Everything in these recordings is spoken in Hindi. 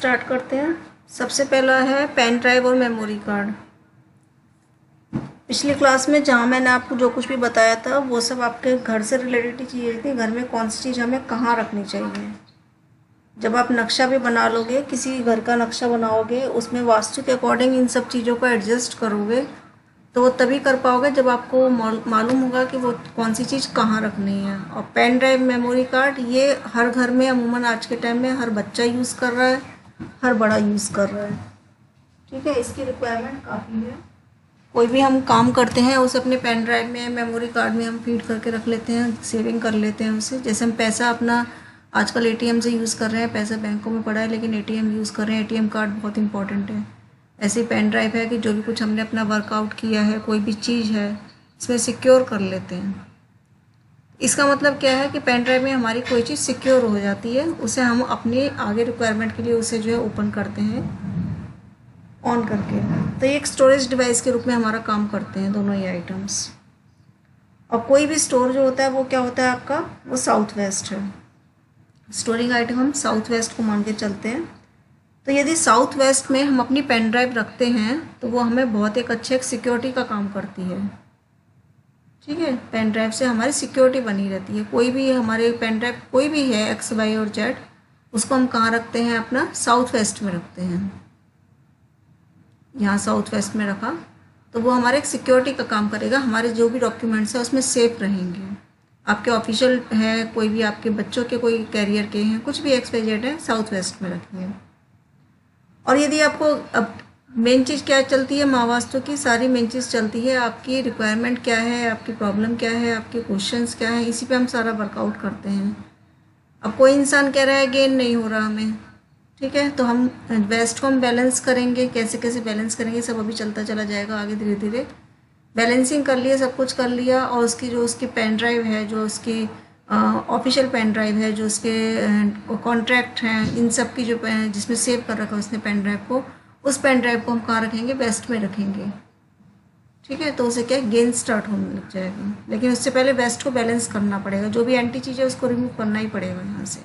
स्टार्ट करते हैं। सबसे पहला है पेन ड्राइव और मेमोरी कार्ड। पिछली क्लास में जहाँ मैंने आपको जो कुछ भी बताया था वो सब आपके घर से रिलेटेड चीज़ें थी। घर में कौन सी चीज़ हमें कहाँ रखनी चाहिए। जब आप नक्शा भी बना लोगे, किसी घर का नक्शा बनाओगे, उसमें वास्तु के अकॉर्डिंग इन सब चीज़ों को एडजस्ट करोगे तो वो तभी कर पाओगे जब आपको मालूम होगा कि वो कौन सी चीज़ कहाँ रखनी है। और पेन ड्राइव, मेमोरी कार्ड, ये हर घर में अमूमन आज के टाइम में हर बच्चा यूज़ कर रहा है, हर बड़ा यूज़ कर रहा है। ठीक है, इसकी रिक्वायरमेंट काफ़ी है। कोई भी हम काम करते हैं उसे अपने पेन ड्राइव में, मेमोरी कार्ड में हम फीड करके रख लेते हैं, सेविंग कर लेते हैं उसे। जैसे हम पैसा अपना आजकल एटीएम से यूज़ कर रहे हैं, पैसा बैंकों में पड़ा है लेकिन एटीएम यूज़ कर रहे हैं, एटीएम कार्ड बहुत इंपॉर्टेंट है। ऐसी पेन ड्राइव है कि जो भी कुछ हमने अपना वर्कआउट किया है, कोई भी चीज़ है, इसमें सिक्योर कर लेते हैं। इसका मतलब क्या है कि पेन ड्राइव में हमारी कोई चीज़ सिक्योर हो जाती है, उसे हम अपने आगे रिक्वायरमेंट के लिए उसे जो है ओपन करते हैं ऑन करके। तो ये एक स्टोरेज डिवाइस के रूप में हमारा काम करते हैं दोनों ही आइटम्स। और कोई भी स्टोर जो होता है वो क्या होता है आपका, वो साउथ वेस्ट है। स्टोरिंग आइटम हम साउथ वेस्ट को मान के चलते हैं। तो यदि साउथ वेस्ट में हम अपनी पेन ड्राइव रखते हैं तो वो हमें बहुत एक अच्छे एक सिक्योरिटी का काम करती है। ठीक है, पेन ड्राइव से हमारी सिक्योरिटी बनी रहती है। कोई भी हमारे पेन ड्राइव कोई भी है, एक्स, वाई और जेड, उसको हम कहाँ रखते हैं, अपना साउथ वेस्ट में रखते हैं। यहाँ साउथ वेस्ट में रखा तो वो हमारे एक सिक्योरिटी का काम करेगा। हमारे जो भी डॉक्यूमेंट्स हैं उसमें सेफ रहेंगे। आपके ऑफिशियल है, कोई भी आपके बच्चों के कोई कैरियर के हैं, कुछ भी एक्स, वाई, जेड है, साउथ वेस्ट में रखिए। और यदि आपको अब मेन चीज़ क्या चलती है, माँ वास्तु की सारी मेन चीज़ चलती है, आपकी रिक्वायरमेंट क्या है, आपकी प्रॉब्लम क्या है, आपके क्वेश्चंस क्या है, इसी पे हम सारा वर्कआउट करते हैं। अब कोई इंसान कह रहा है गेन नहीं हो रहा हमें, ठीक है, तो हम वेस्ट को हम बैलेंस करेंगे। कैसे कैसे बैलेंस करेंगे सब अभी चलता चला जाएगा आगे, धीरे धीरे बैलेंसिंग कर लिया, सब कुछ कर लिया। और उसकी पेन ड्राइव है, जो उसकी ऑफिशियल पेन ड्राइव है, जो उसके कॉन्ट्रैक्ट हैं, इन सब की जो जिसमें सेव कर रखा है उसने पेन ड्राइव को, उस पेन ड्राइव को हम कहाँ रखेंगे, वेस्ट में रखेंगे। ठीक है, तो उसे क्या गेन स्टार्ट होने लग जाएगा। लेकिन उससे पहले वेस्ट को बैलेंस करना पड़ेगा, जो भी एंटी चीज़ है उसको रिमूव करना ही पड़ेगा यहाँ से।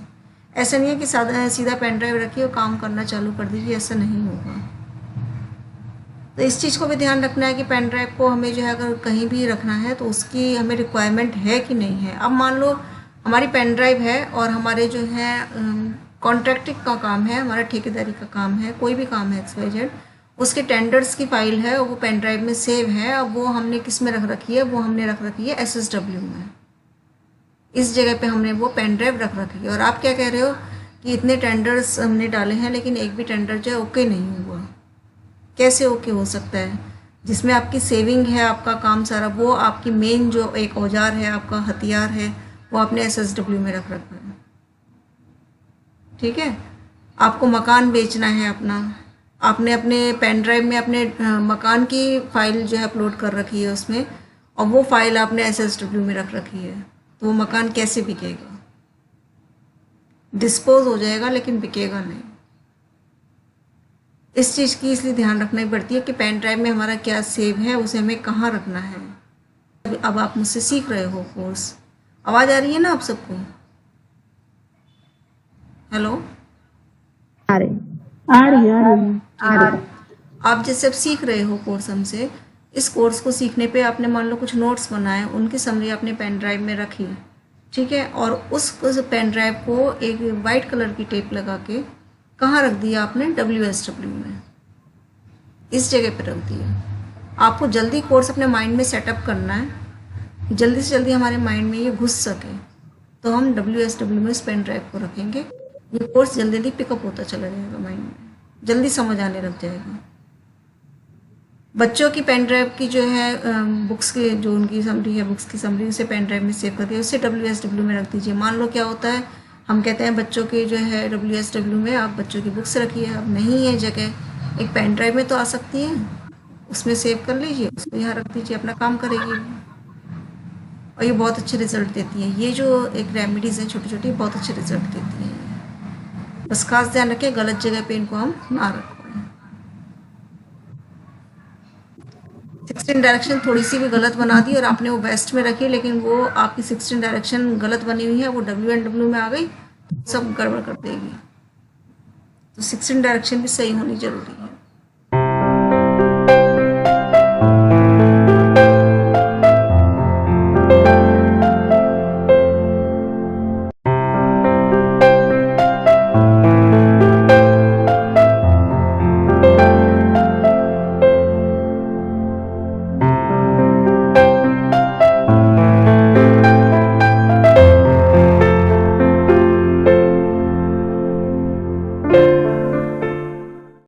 ऐसा नहीं है कि सीधा पेन ड्राइव रखिए और काम करना चालू कर दीजिए, ऐसा नहीं होगा। तो इस चीज़ को भी ध्यान रखना है कि पेन ड्राइव को हमें जो है अगर कहीं भी रखना है तो उसकी हमें रिक्वायरमेंट है कि नहीं है। अब मान लो हमारी पेन ड्राइव है और हमारे जो है कॉन्ट्रैक्टिंग का काम है, हमारा ठेकेदारी का काम है, कोई भी काम है एक्स, वाई, जेड, उसके टेंडर्स की फाइल है और वो पेन ड्राइव में सेव है। अब वो हमने किस में रख रखी है, वो हमने रख रखी है SSW में। इस जगह पे हमने वो पेन ड्राइव रख रखी है। और आप क्या कह रहे हो कि इतने टेंडर्स हमने डाले हैं लेकिन एक भी टेंडर जो है ओके नहीं हुआ। कैसे ओके हो सकता है? जिसमें आपकी सेविंग है, आपका काम सारा, वो आपकी मेन जो एक औजार है, आपका हथियार है, वो आपने SSW में रख रखा है। ठीक है, आपको मकान बेचना है अपना, आपने अपने पेन ड्राइव में अपने मकान की फाइल जो है अपलोड कर रखी है उसमें, और वो फाइल आपने SSW में रख रखी है, तो वो मकान कैसे बिकेगा? डिस्पोज हो जाएगा लेकिन बिकेगा नहीं। इस चीज़ की इसलिए ध्यान रखना ही पड़ती है कि पेन ड्राइव में हमारा क्या सेव है, उसे हमें कहाँ रखना है। अब आप मुझसे सीख रहे हो कोर्स, आवाज़ आ रही है ना आप सबको? हेलो, आ रही है। आप जैसे अब सीख रहे हो कोर्स हमसे, इस कोर्स को सीखने पे आपने मान लो कुछ नोट्स बनाए, उनकी समरी आपने पेन ड्राइव में रखी, ठीक है, और उस पेन ड्राइव को एक वाइट कलर की टेप लगा के कहाँ रख दिया आपने, WSW में, इस जगह पे रख दिया। आपको जल्दी कोर्स अपने माइंड में सेटअप करना है, जल्दी से जल्दी हमारे माइंड में ये घुस सके, तो हम WSW में इस पेन ड्राइव को रखेंगे। ये कोर्स जल्दी जल्दी पिकअप होता चला जाएगा माइंड में, जल्दी समझ आने लग जाएगा। बच्चों की पेन ड्राइव की जो है बुक्स की जो उनकी समरी है, बुक्स की समरी, उसे पेन ड्राइव में सेव करके उसे WSW में रख दीजिए। मान लो क्या होता है, हम कहते हैं बच्चों की जो है WSW में आप बच्चों की बुक्स रखिए, अब नहीं है जगह, एक पेन ड्राइव में तो आ सकती है, उसमें सेव कर लीजिए, उसको यहाँ रख दीजिए, अपना काम करेगी। और ये बहुत अच्छे रिजल्ट देती हैं। ये जो एक रेमेडीज़ हैं छोटी छोटी, बहुत अच्छे रिजल्ट देती हैं। बस खास ध्यान रखें गलत जगह पे इनको हम ना रखें। 16 डायरेक्शन थोड़ी सी भी गलत बना दी और आपने वो वेस्ट में रखी, लेकिन वो आपकी 16 डायरेक्शन गलत बनी हुई है, वो W एंड W में आ गई, सब गड़बड़ कर देगी। तो 16 डायरेक्शन भी सही होनी ज़रूरी है।